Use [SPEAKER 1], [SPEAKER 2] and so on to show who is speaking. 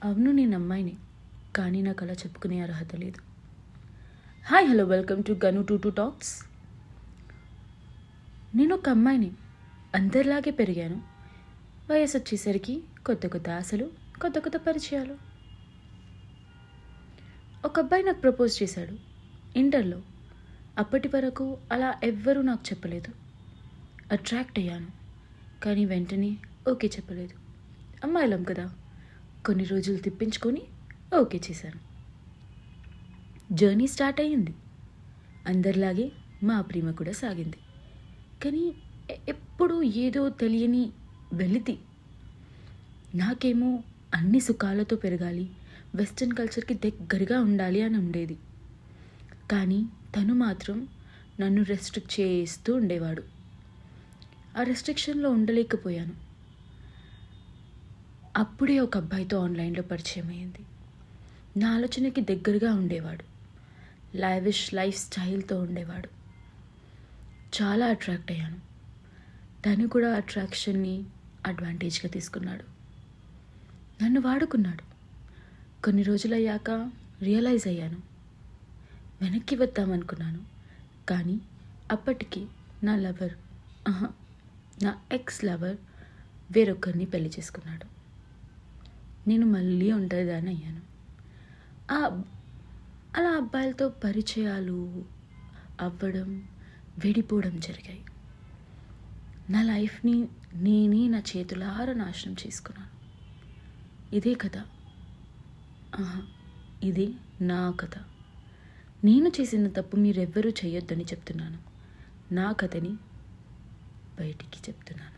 [SPEAKER 1] అవును, నేను అమ్మాయిని, కానీ నాకు అలా చెప్పుకునే అర్హత లేదు. హాయ్, హలో, వెల్కమ్ టు గను టూ టాక్స్. నేను ఒక అమ్మాయిని, అందరిలాగే పెరిగాను. వయసు వచ్చేసరికి కొత్త కొత్త ఆశలు, కొత్త కొత్త పరిచయాలు. ఒక అబ్బాయి నాకు ప్రపోజ్ చేశాడు ఇంటర్లో. అప్పటి వరకు అలా ఎవ్వరూ నాకు చెప్పలేదు. అట్రాక్ట్ అయ్యాను, కానీ వెంటనే ఓకే చెప్పలేదు. అమ్మాయిలం కదా, కొన్ని రోజులు తిప్పించుకొని ఓకే చేశాను. జర్నీ స్టార్ట్ అయ్యింది. అందరిలాగే మా ప్రేమ కూడా సాగింది. కానీ ఎప్పుడు ఏదో తెలియని వెలితి. నాకేమో అన్ని సుఖాలతో పెరగాలి, వెస్ట్రన్ కల్చర్కి దగ్గరగా ఉండాలి అని ఉండేది. కానీ తను మాత్రం నన్ను రెస్ట్రిక్ట్ చేస్తూ ఉండేవాడు. ఆ రెస్ట్రిక్షన్లో ఉండలేకపోయాను. అప్పుడే ఒక అబ్బాయితో ఆన్లైన్లో పరిచయం అయ్యింది. నా ఆలోచనకి దగ్గరగా ఉండేవాడు. లావిష్ లైఫ్ స్టైల్తో ఉండేవాడు. చాలా అట్రాక్ట్ అయ్యాను. తను కూడా అట్రాక్షన్ని అడ్వాంటేజ్గా తీసుకున్నాడు. నన్ను వాడుకున్నాడు. కొన్ని రోజులయ్యాక రియలైజ్ అయ్యాను. వెనక్కి వద్దామనుకున్నాను, కానీ అప్పటికి నా ఎక్స్ లవర్ వేరొకరిని పెళ్లి చేసుకున్నాడు. నేను మళ్ళీ ఒంటరిదాన్ని అయ్యాను. అలా అబ్బాయిలతో పరిచయాలు అవ్వడం, విడిపోవడం జరిగాయి. నా లైఫ్ని నేనే నా చేతులారా నాశనం చేసుకున్నాను. ఇదే కథ. ఇదే నా కథ. నేను చేసిన తప్పు మీరెవ్వరూ చేయొద్దని చెప్తున్నాను. నా కథని బయటికి చెప్తున్నాను.